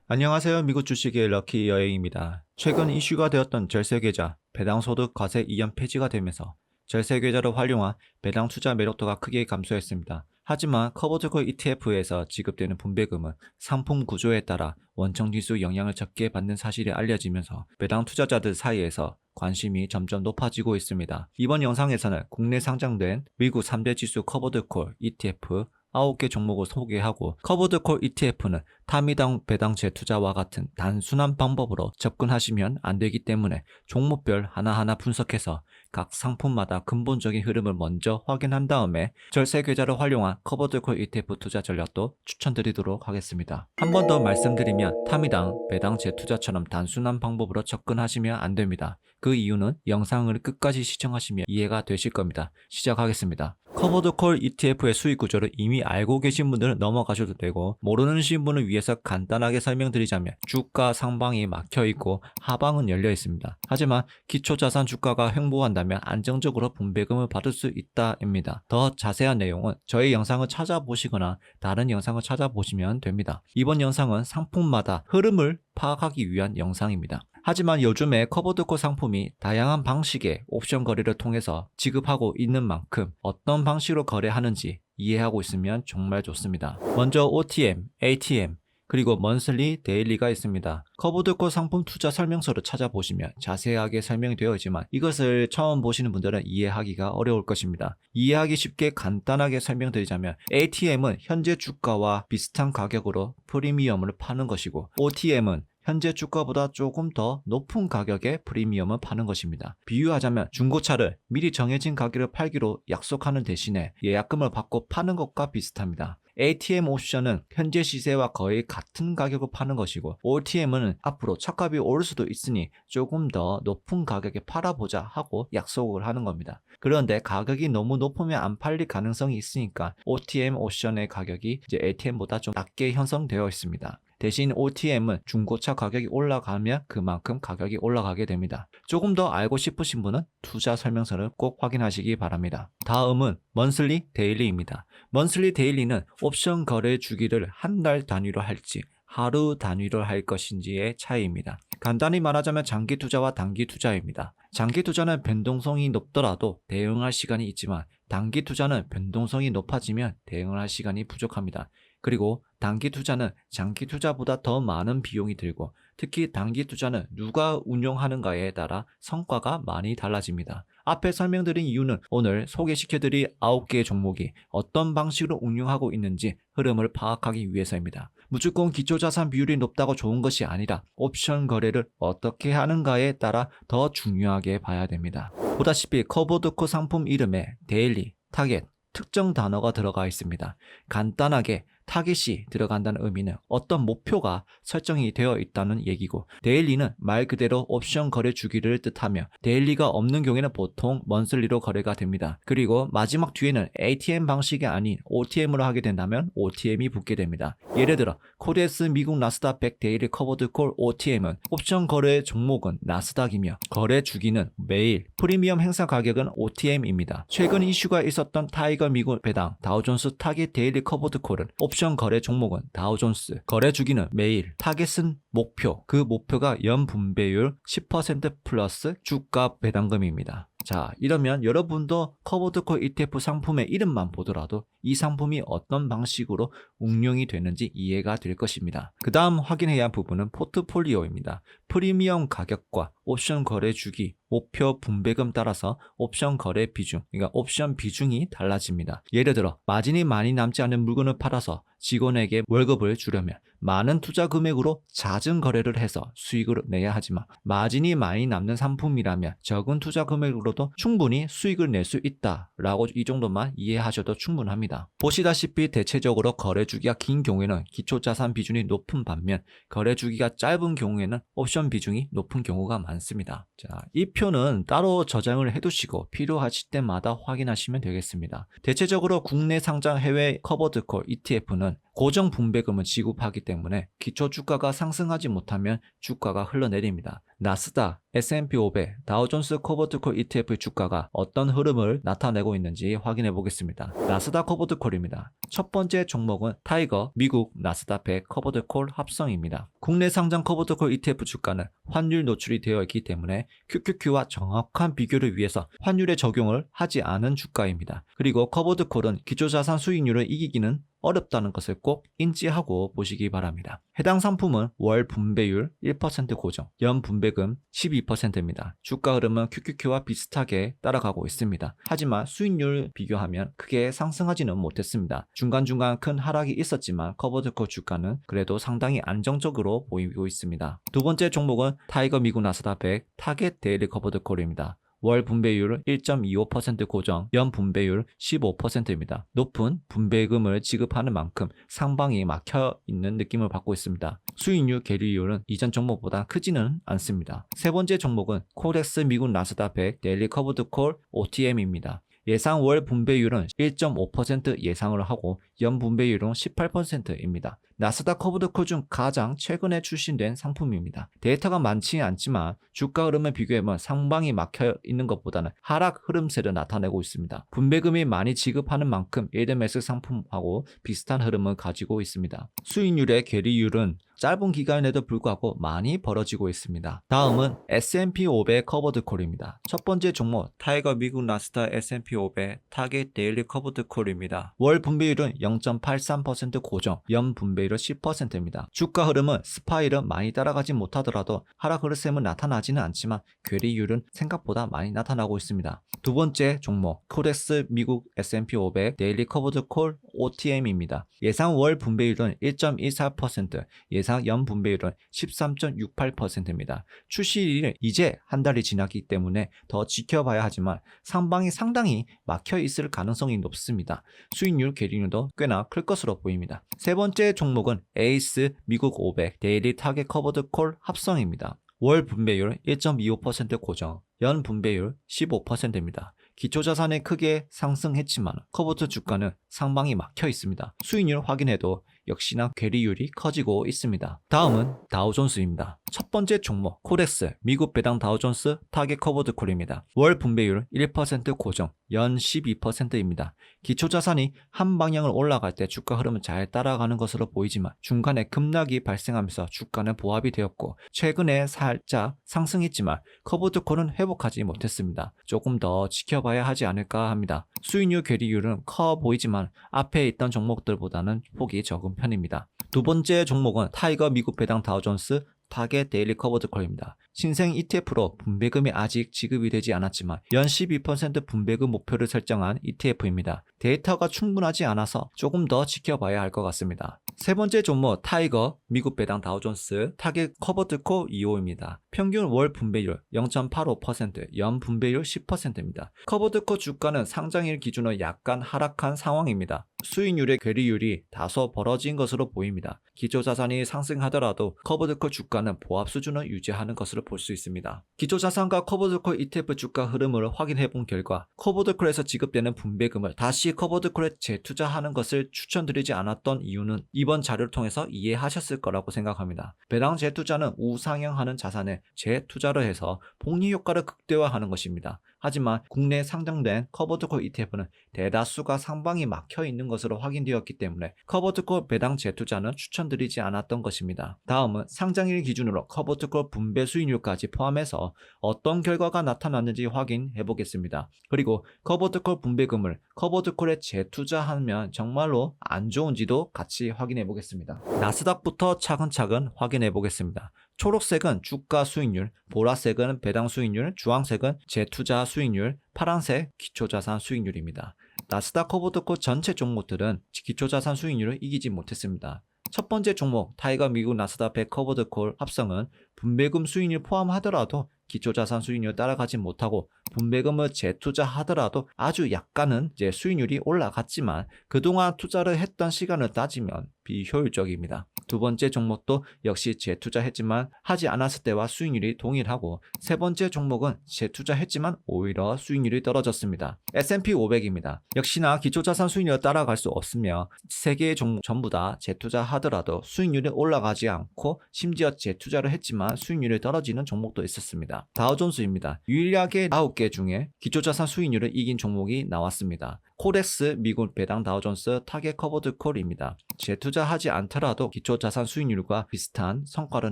안녕하세요. 미국 주식의 럭키 여행입니다. 최근 이슈가 되었던 절세계좌, 배당소득 과세 이연 폐지가 되면서 절세계좌를 활용한 배당 투자 매력도가 크게 감소했습니다. 하지만 커버드콜 ETF에서 지급되는 분배금은 상품 구조에 따라 원청지수 영향을 적게 받는 사실이 알려지면서 배당 투자자들 사이에서 관심이 점점 높아지고 있습니다. 이번 영상에서는 국내 상장된 미국 3대 지수 커버드콜 ETF 9개 종목을 소개하고 커버드콜 ETF는 타미당 배당 재투자와 같은 단순한 방법으로 접근하시면 안 되기 때문에 종목별 하나하나 분석해서 각 상품마다 근본적인 흐름을 먼저 확인한 다음에 절세 계좌를 활용한 커버드콜 ETF 투자 전략도 추천드리도록 하겠습니다. 한 번 더 말씀드리면 타미당 배당 재투자처럼 단순한 방법으로 접근하시면 안 됩니다. 그 이유는 영상을 끝까지 시청하시면 이해가 되실 겁니다. 시작하겠습니다. 커버드콜 ETF의 수익 구조를 이미 알고 계신 분들은 넘어가셔도 되고, 모르는 분을 위해서 간단하게 설명드리자면 주가 상방이 막혀있고 하방은 열려있습니다. 하지만 기초자산 주가가 횡보한다면 안정적으로 분배금을 받을 수 있다입니다. 더 자세한 내용은 저희 영상을 찾아보시거나 다른 영상을 찾아보시면 됩니다. 이번 영상은 상품마다 흐름을 파악하기 위한 영상입니다. 하지만 요즘에 커버드콜 상품이 다양한 방식의 옵션 거래를 통해서 지급하고 있는 만큼 어떤 방식으로 거래하는지 이해하고 있으면 정말 좋습니다. 먼저 OTM, ATM, 그리고 먼슬리, 데일리가 있습니다. 커버드콜 상품 투자 설명서를 찾아보시면 자세하게 설명이 되어 있지만 이것을 처음 보시는 분들은 이해하기가 어려울 것입니다. 이해하기 쉽게 간단하게 설명드리자면 ATM은 현재 주가와 비슷한 가격으로 프리미엄을 파는 것이고, OTM은 현재 주가보다 조금 더 높은 가격에 프리미엄을 파는 것입니다. 비유하자면 중고차를 미리 정해진 가격을 팔기로 약속하는 대신에 예약금을 받고 파는 것과 비슷합니다. ATM 옵션은 현재 시세와 거의 같은 가격을 파는 것이고, OTM은 앞으로 차값이 오를 수도 있으니 조금 더 높은 가격에 팔아보자 하고 약속을 하는 겁니다. 그런데 가격이 너무 높으면 안 팔릴 가능성이 있으니까 OTM 옵션의 가격이 이제 ATM보다 좀 낮게 형성되어 있습니다. 대신 OTM은 중고차 가격이 올라가면 그만큼 가격이 올라가게 됩니다. 조금 더 알고 싶으신 분은 투자 설명서를 꼭 확인하시기 바랍니다. 다음은 먼슬리 데일리입니다. 먼슬리 데일리는 옵션 거래 주기를 한 달 단위로 할지 하루 단위로 할 것인지의 차이입니다. 간단히 말하자면 장기 투자와 단기 투자입니다. 장기 투자는 변동성이 높더라도 대응할 시간이 있지만 단기 투자는 변동성이 높아지면 대응할 시간이 부족합니다. 그리고 단기 투자는 장기 투자보다 더 많은 비용이 들고, 특히 단기 투자는 누가 운용하는가에 따라 성과가 많이 달라집니다. 앞에 설명드린 이유는 오늘 소개시켜드릴 9개의 종목이 어떤 방식으로 운용하고 있는지 흐름을 파악하기 위해서입니다. 무조건 기초자산 비율이 높다고 좋은 것이 아니라 옵션 거래를 어떻게 하는가에 따라 더 중요하게 봐야 됩니다. 보다시피 커버드콜 상품 이름에 데일리, 타겟, 특정 단어가 들어가 있습니다. 간단하게 타깃이 들어간다는 의미는 어떤 목표가 설정이 되어 있다는 얘기고, 데일리는 말 그대로 옵션 거래 주기를 뜻하며 데일리가 없는 경우에는 보통 먼슬리로 거래가 됩니다. 그리고 마지막 뒤에는 ATM 방식이 아닌 OTM으로 하게 된다면 OTM이 붙게 됩니다. 예를 들어 코데스 미국 나스닥 100 데일리 커버드콜 OTM은 옵션 거래 종목은 나스닥이며 거래 주기는 매일, 프리미엄 행사 가격은 OTM입니다. 최근 이슈가 있었던 타이거 미국 배당 다우존스 타깃 데일리 커버드콜은 옵션 거래 종목은 다우존스, 거래 주기는 매일, 타겟은 목표, 그 목표가 연 분배율 10% 플러스 주가 배당금입니다. 자, 이러면 여러분도 커버드콜 ETF 상품의 이름만 보더라도 이 상품이 어떤 방식으로 운용이 되는지 이해가 될 것입니다. 그 다음 확인해야 할 부분은 포트폴리오입니다. 프리미엄 가격과 옵션 거래 주기, 목표 분배금 따라서 옵션 거래 비중, 그러니까 옵션 비중이 달라집니다. 예를 들어 마진이 많이 남지 않은 물건을 팔아서 직원에게 월급을 주려면 많은 투자 금액으로 잦은 거래를 해서 수익을 내야 하지만, 마진이 많이 남는 상품이라면 적은 투자 금액으로도 충분히 수익을 낼 수 있다라고 이 정도만 이해하셔도 충분합니다. 보시다시피 대체적으로 거래 주기가 긴 경우에는 기초자산 비중이 높은 반면 거래 주기가 짧은 경우에는 옵션 비중이 높은 경우가 많습니다. 자, 이 표는 따로 저장을 해두시고 필요하실 때마다 확인하시면 되겠습니다. 대체적으로 국내 상장 해외 커버드콜 ETF는 고정 분배금을 지급하기 때문에 기초 주가가 상승하지 못하면 주가가 흘러내립니다. 나스닥, S&P 500, 다우존스 코버드콜 ETF 주가가 어떤 흐름을 나타내고 있는지 확인해 보겠습니다. 나스닥 코버드콜입니다. 첫 번째 종목은 타이거 미국 나스닥 100 커버드콜 합성입니다. 국내 상장 커버드콜 ETF 주가는 환율 노출이 되어 있기 때문에 QQQ와 정확한 비교를 위해서 환율의 적용을 하지 않은 주가입니다. 그리고 커버드콜은 기초자산 수익률을 이기기는 어렵다는 것을 꼭 인지하고 보시기 바랍니다. 해당 상품은 월 분배율 1% 고정, 연 분배금 12%입니다. 주가 흐름은 QQQ와 비슷하게 따라가고 있습니다. 하지만 수익률 비교하면 크게 상승하지는 못했습니다. 중간중간 큰 하락이 있었지만 커버드콜 주가는 그래도 상당히 안정적으로 보이고 있습니다. 두 번째 종목은 타이거 미국 나스닥 100 타겟 데일리 커버드콜입니다. 월 분배율 1.25% 고정, 연 분배율 15%입니다. 높은 분배금을 지급하는 만큼 상방이 막혀 있는 느낌을 받고 있습니다. 수익률 계리율은 이전 종목보다 크지는 않습니다. 세 번째 종목은 코덱스 미국 나스닥 100 데일리 커버드콜 OTM입니다. 예상 월 분배율은 1.5% 예상을 하고 연 분배율은 18%입니다. 나스닥 커버드콜 중 가장 최근에 출시된 상품입니다. 데이터가 많지 않지만 주가 흐름을 비교해보면 상방이 막혀 있는 것보다는 하락 흐름세를 나타내고 있습니다. 분배금이 많이 지급하는 만큼 ADMS 상품하고 비슷한 흐름을 가지고 있습니다. 수익률의 괴리율은 짧은 기간에도 불구하고 많이 벌어지고 있습니다. 다음은 S&P 500 커버드콜입니다. 첫 번째 종목 타이거 미국 나스닥 S&P 500 타겟 데일리 커버드콜입니다. 월 분배율은 0.83% 고정, 연 분배율은 10%입니다. 주가 흐름은 스파이를 많이 따라가지 못하더라도 하락 흐름은 나타나지는 않지만 괴리율은 생각보다 많이 나타나고 있습니다. 두 번째 종목 코덱스 미국 S&P 500 데일리 커버드콜 OTM입니다. 예상 월 분배율은 1.24%, 예상 연 분배율은 13.68%입니다. 출시일은 이제 한 달이 지났기 때문에 더 지켜봐야 하지만 상방이 상당히 막혀 있을 가능성이 높습니다. 수익률 괴리율도 꽤나 클 것으로 보입니다. 세 번째 종목은 에이스 미국 500 데일리 타겟 커버드콜 합성입니다. 월 분배율 1.25% 고정, 연 분배율 15%입니다. 기초자산이 크게 상승했지만 커버드 주가는 상방이 막혀 있습니다. 수익률 확인해도 역시나 괴리율이 커지고 있습니다. 다음은 다우존스입니다. 첫 번째 종목 코덱스 미국 배당 다우존스 타겟 커버드콜입니다. 월 분배율 1% 고정, 연 12%입니다. 기초자산이 한 방향을 올라갈 때 주가 흐름은 잘 따라가는 것으로 보이지만 중간에 급락이 발생하면서 주가는 보합이 되었고 최근에 살짝 상승했지만 커버드콜은 회복하지 못했습니다. 조금 더 지켜봐야 하지 않을까 합니다. 수익률 괴리율은 커 보이지만 앞에 있던 종목들보다는 폭이 적은 편입니다. 두 번째 종목은 타이거 미국 배당 다우존스 타겟 데일리 커버드콜입니다. 신생 ETF로 분배금이 아직 지급이 되지 않았지만 연 12% 분배금 목표를 설정한 ETF입니다. 데이터가 충분하지 않아서 조금 더 지켜봐야 할 것 같습니다. 세 번째 종목 타이거 미국 배당 다우존스 타겟 커버드콜 2호입니다. 평균 월 분배율 0.85%, 연 분배율 10%입니다. 커버드콜 주가는 상장일 기준으로 약간 하락한 상황입니다. 수익률의 괴리율이 다소 벌어진 것으로 보입니다. 기초자산이 상승하더라도 커버드콜 주가는 보합 수준을 유지하는 것으로 볼 수 있습니다. 기초자산과 커버드콜 ETF 주가 흐름을 확인해 본 결과 커버드콜에서 지급되는 분배금을 다시 커버드콜에 재투자하는 것을 추천드리지 않았던 이유는 이번 자료를 통해서 이해하셨을 거라고 생각합니다. 배당 재투자는 우상향하는 자산에 재투자를 해서 복리 효과를 극대화하는 것입니다. 하지만 국내에 상장된 커버드콜 ETF는 대다수가 상방이 막혀 있는 것으로 확인되었기 때문에 커버드콜 배당 재투자는 추천드리지 않았던 것입니다. 다음은 상장일 기준으로 커버드콜 분배 수익률까지 포함해서 어떤 결과가 나타났는지 확인해 보겠습니다. 그리고 커버드콜 분배금을 커버드콜에 재투자하면 정말로 안 좋은지도 같이 확인해 보겠습니다. 나스닥부터 차근차근 확인해 보겠습니다. 초록색은 주가 수익률, 보라색은 배당 수익률, 주황색은 재투자 수익률, 파란색 기초자산 수익률입니다. 나스닥 커버드콜 전체 종목들은 기초자산 수익률을 이기지 못했습니다. 첫 번째 종목 타이거 미국 나스닥 100 커버드콜 합성은 분배금 수익률 포함하더라도 기초자산 수익률을 따라가지 못하고 분배금을 재투자하더라도 아주 약간은 이제 수익률이 올라갔지만 그동안 투자를 했던 시간을 따지면 비효율적입니다. 두 번째 종목도 역시 재투자했지만 하지 않았을 때와 수익률이 동일하고 세 번째 종목은 재투자했지만 오히려 수익률이 떨어졌습니다. S&P 500입니다. 역시나 기초자산 수익률을 따라갈 수 없으며 세 개의 종목 전부 다 재투자하더라도 수익률이 올라가지 않고 심지어 재투자를 했지만 수익률이 떨어지는 종목도 있었습니다. 다우존스입니다. 유일하게 9개 중에 기초자산 수익률을 이긴 종목이 나왔습니다. 코덱스 미국 배당 다우존스 타겟 커버드 콜입니다. 재투자하지 않더라도 기초자산 수익률과 비슷한 성과를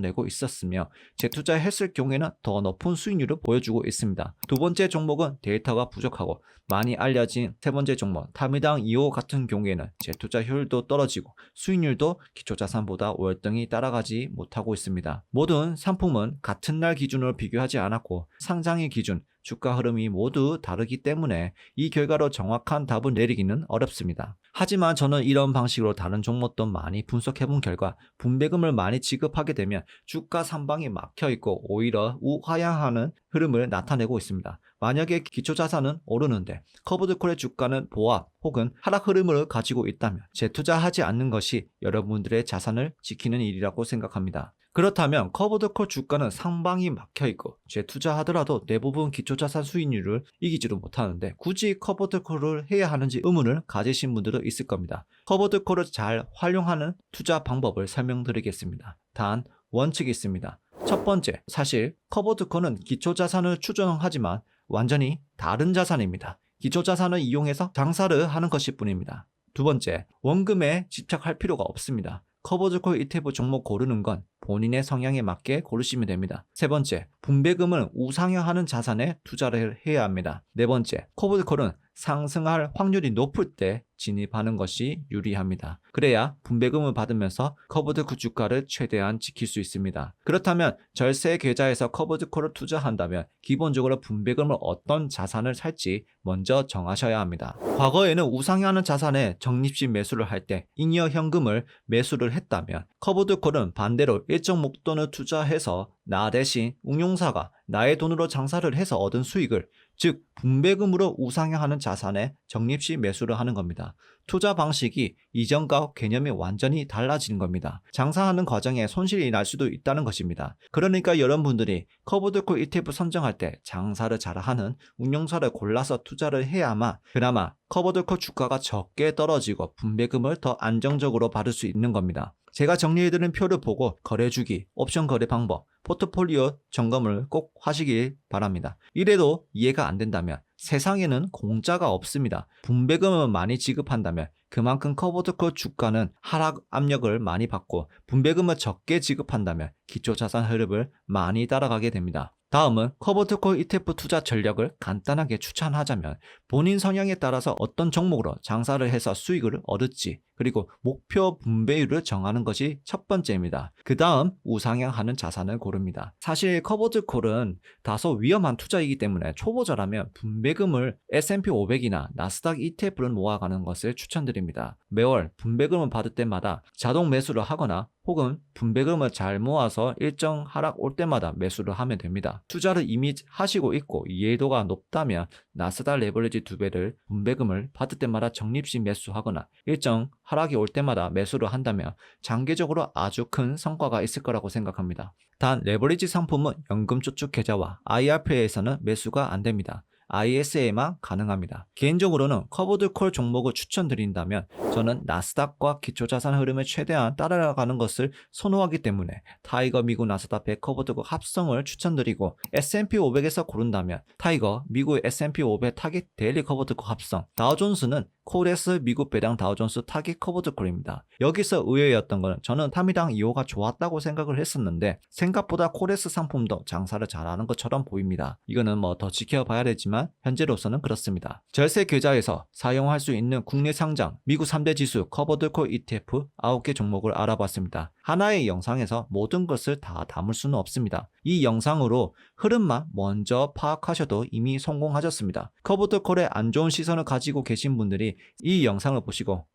내고 있었으며 재투자했을 경우에는 더 높은 수익률을 보여주고 있습니다. 두 번째 종목은 데이터가 부족하고 많이 알려진 세 번째 종목 타미당 2호 같은 경우에는 재투자 효율도 떨어지고 수익률도 기초자산보다 월등히 따라가지 못하고 있습니다. 모든 상품은 같은 날 기준으로 비교하지 않았고 상장일 기준, 주가 흐름이 모두 다르기 때문에 이 결과로 정확한 답을 내리기는 어렵습니다. 하지만 저는 이런 방식으로 다른 종목도 많이 분석해본 결과 분배금을 많이 지급하게 되면 주가 상방이 막혀있고 오히려 우하향하는 흐름을 나타내고 있습니다. 만약에 기초자산은 오르는데 커브드콜의 주가는 보합 혹은 하락 흐름을 가지고 있다면 재투자하지 않는 것이 여러분들의 자산을 지키는 일이라고 생각합니다. 그렇다면 커브드콜 주가는 상방이 막혀있고 재투자하더라도 대부분 기초자산 수익률을 이기지도 못하는데 굳이 커브드콜을 해야 하는지 의문을 가지신 분들도 있을 겁니다. 커브드콜을 잘 활용하는 투자 방법을 설명드리겠습니다. 단 원칙이 있습니다. 첫 번째, 사실 커브드콜은 기초자산을 추정하지만 완전히 다른 자산입니다. 기초자산을 이용해서 장사를 하는 것일 뿐입니다. 두 번째, 원금에 집착할 필요가 없습니다. 커버드콜 ETF 종목 고르는 건 본인의 성향에 맞게 고르시면 됩니다. 세 번째, 분배금은 우상향하는 자산에 투자를 해야 합니다. 네 번째, 커버드콜은 상승할 확률이 높을 때 진입하는 것이 유리합니다. 그래야 분배금을 받으면서 커버드콜 주가를 최대한 지킬 수 있습니다. 그렇다면 절세 계좌에서 커버드콜을 투자한다면 기본적으로 분배금을 어떤 자산을 살지 먼저 정하셔야 합니다. 과거에는 우상향하는 자산에 적립식 매수를 할 때 잉여 현금을 매수를 했다면 커버드콜은 반대로 일정 목돈을 투자해서 나 대신 운용사가 나의 돈으로 장사를 해서 얻은 수익을 즉 분배금으로 우상향하는 자산에 적립식 매수를 하는 겁니다. 투자 방식이 이전과 개념이 완전히 달라지는 겁니다. 장사하는 과정에 손실이 날 수도 있다는 것입니다. 그러니까 여러분들이 커버드콜 ETF 선정할 때 장사를 잘하는 운용사를 골라서 투자를 해야만 그나마 커버드콜 주가가 적게 떨어지고 분배금을 더 안정적으로 받을 수 있는 겁니다. 제가 정리해드린 표를 보고 거래주기, 옵션 거래 방법, 포트폴리오 점검을 꼭 하시길 바랍니다. 이래도 이해가 안 된다면 세상에는 공짜가 없습니다. 분배금을 많이 지급한다면 그만큼 커버드콜 주가는 하락 압력을 많이 받고 분배금을 적게 지급한다면 기초자산 흐름을 많이 따라가게 됩니다. 다음은 커버드콜 ETF 투자 전략을 간단하게 추천하자면 본인 성향에 따라서 어떤 종목으로 장사를 해서 수익을 얻을지 그리고 목표 분배율을 정하는 것이 첫 번째입니다. 그 다음 우상향하는 자산을 고릅니다. 사실 커버드콜은 다소 위험한 투자이기 때문에 초보자라면 분배금을 S&P 500이나 나스닥 ETF를 모아가는 것을 추천드립니다. 매월 분배금을 받을 때마다 자동 매수를 하거나 혹은 분배금을 잘 모아서 일정 하락 올 때마다 매수를 하면 됩니다. 투자를 이미 하시고 있고 이해도가 높다면 나스닥 레버리지 2배를 분배금을 받을 때마다 적립식 매수하거나 일정 하락이 올 때마다 매수를 한다면 장기적으로 아주 큰 성과가 있을 거라고 생각합니다. 단 레버리지 상품은 연금저축 계좌와 IRP에서는 매수가 안 됩니다. ISA만 가능합니다. 개인적으로는 커버드콜 종목을 추천드린다면 저는 나스닥과 기초자산 흐름을 최대한 따라가는 것을 선호하기 때문에 타이거 미국 나스닥 100 커버드콜 합성을 추천드리고 S&P 500에서 고른다면 타이거 미국 S&P 500 타깃 데일리 커버드콜 합성, 다우존스는 코덱스 미국 배당 다우존스 타깃 커버드콜입니다. 여기서 의외였던 것은 저는 타미당 2호가 좋았다고 생각을 했었는데 생각보다 코덱스 상품도 장사를 잘하는 것처럼 보입니다. 이거는 뭐 더 지켜봐야 되지만 현재로서는 그렇습니다. 절세 계좌에서 사용할 수 있는 국내 상장 미국 3대 지수 커버드콜 ETF 9개 종목을 알아봤습니다. 하나의 영상에서 모든 것을 다 담을 수는 없습니다. 이 영상으로 흐름만 먼저 파악하셔도 이미 성공하셨습니다. 커버드콜에 안 좋은 시선을 가지고 계신 분들이 이 영상을 보시고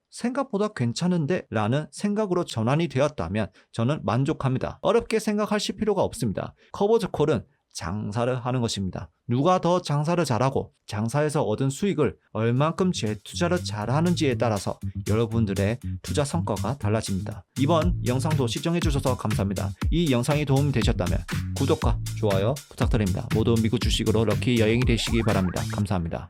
생각보다 괜찮은데 라는 생각으로 전환이 되었다면 저는 만족합니다. 어렵게 생각하실 필요가 없습니다. 커버드콜은 장사를 하는 것입니다. 누가 더 장사를 잘하고 장사에서 얻은 수익을 얼만큼 재투자를 잘하는지에 따라서 여러분들의 투자 성과가 달라집니다. 이번 영상도 시청해주셔서 감사합니다. 이 영상이 도움이 되셨다면 구독과 좋아요 부탁드립니다. 모두 미국 주식으로 럭키 여행이 되시기 바랍니다. 감사합니다.